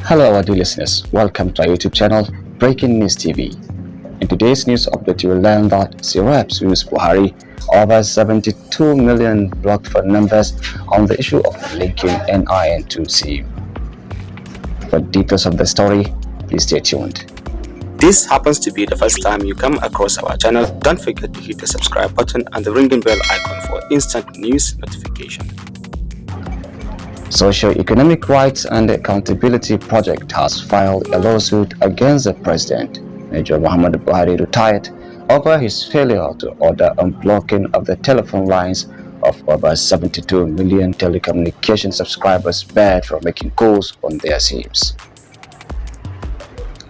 Hello our dear listeners, welcome to our YouTube channel Breaking News TV. In today's news update you will learn that SERAP sues Buhari over 72 million blocked phone numbers on the issue of linking NIN-SIM. For details of the story, please stay tuned. This happens to be the first time you come across our channel, don't forget to hit the subscribe button and the ringing bell icon for instant news notification. Socio-Economic Rights and Accountability Project has filed a lawsuit against the President, Major Muhammadu Buhari, retired, over his failure to order unblocking of the telephone lines of over 72 million telecommunication subscribers barred from making calls on their SIMs.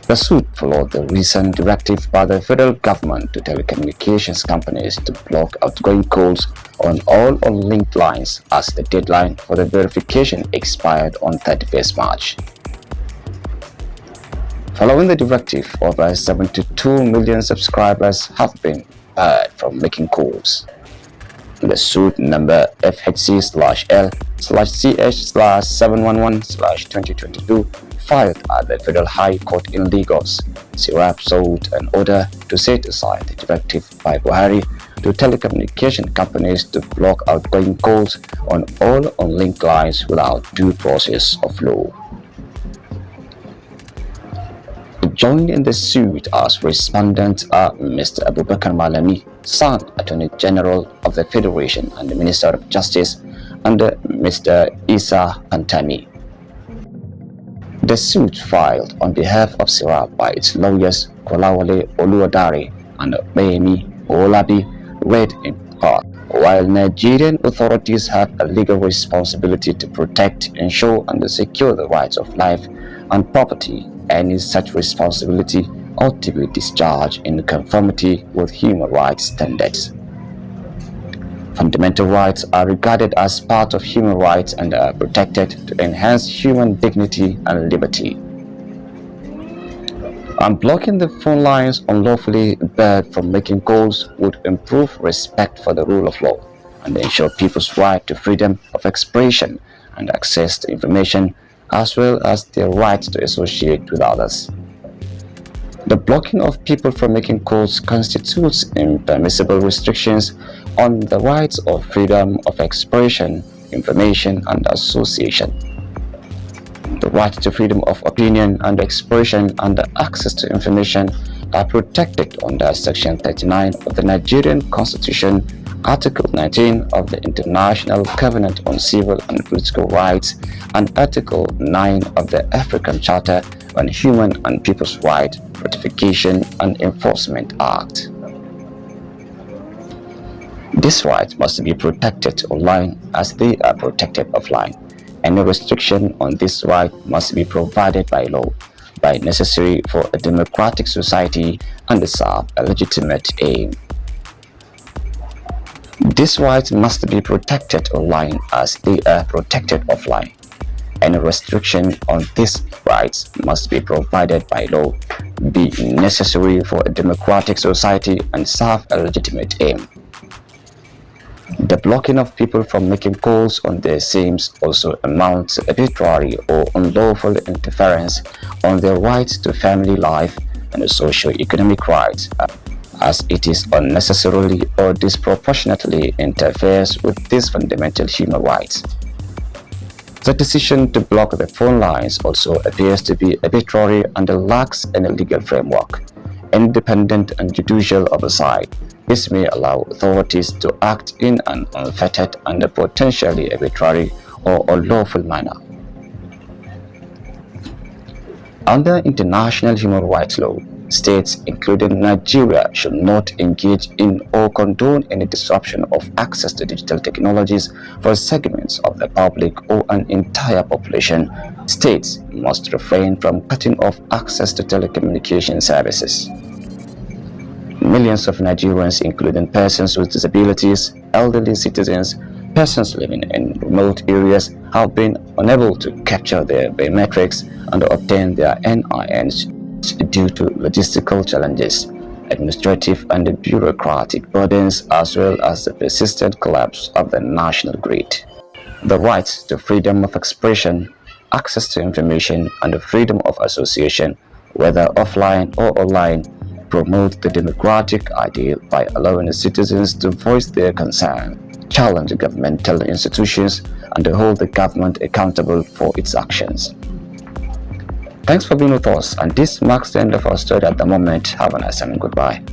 The suit followed the recent directive by the federal government to telecommunications companies to block outgoing calls on all unlinked lines as the deadline for the verification expired on 31st March. Following the directive, over 72 million subscribers have been barred from making calls. The suit number FHC/L/CH/711/2022 filed at the Federal High Court in Lagos, SERAP sought an order to set aside the directive by Buhari to telecommunication companies to block outgoing calls on all unlinked lines without due process of law. Joined in the suit as respondents are Mr. Abubakar Malami, son Attorney General of the Federation and the Minister of Justice, and Mr. Isa Antami. The suit filed on behalf of SERAP by its lawyers Kolawole Oluwadare and Bayemi Olabi read in part, while Nigerian authorities have a legal responsibility to protect, ensure and secure the rights of life and property, any such responsibility ought to be discharged in conformity with human rights standards. Fundamental rights are regarded as part of human rights and are protected to enhance human dignity and liberty. Unblocking the phone lines unlawfully barred from making calls would improve respect for the rule of law and ensure people's right to freedom of expression and access to information, as well as their right to associate with others. The blocking of people from making calls constitutes impermissible restrictions on the rights of freedom of expression, information, and association. The right to freedom of opinion and expression and the access to information are protected under Section 39 of the Nigerian Constitution, Article 19 of the International Covenant on Civil and Political Rights, and Article 9 of the African Charter on Human and People's Rights, Ratification and Enforcement Act. These rights must be protected online as they are protected offline. Any restriction on this right must be provided by law, by necessary for a democratic society and serve a legitimate aim. These rights must be protected online as they are protected offline. Any restriction on these rights must be provided by law, be necessary for a democratic society and serve a legitimate aim. The blocking of people from making calls on their SIMs also amounts to arbitrary or unlawful interference on their rights to family life and socio-economic rights, as it is unnecessarily or disproportionately interferes with these fundamental human rights. The decision to block the phone lines also appears to be arbitrary and lacks any legal framework, independent and judicial oversight. This may allow authorities to act in an unfettered and potentially arbitrary or unlawful manner. Under international human rights law, states, including Nigeria, should not engage in or condone any disruption of access to digital technologies for segments of the public or an entire population. States must refrain from cutting off access to telecommunication services. Millions of Nigerians, including persons with disabilities, elderly citizens, persons living in remote areas, have been unable to capture their biometrics and obtain their NINs due to logistical challenges, administrative and bureaucratic burdens, as well as the persistent collapse of the national grid. The right to freedom of expression, access to information, and the freedom of association, whether offline or online, promote the democratic ideal by allowing the citizens to voice their concern, challenge governmental institutions, and hold the government accountable for its actions. Thanks for being with us, and this marks the end of our story at the moment. Have a nice time and goodbye.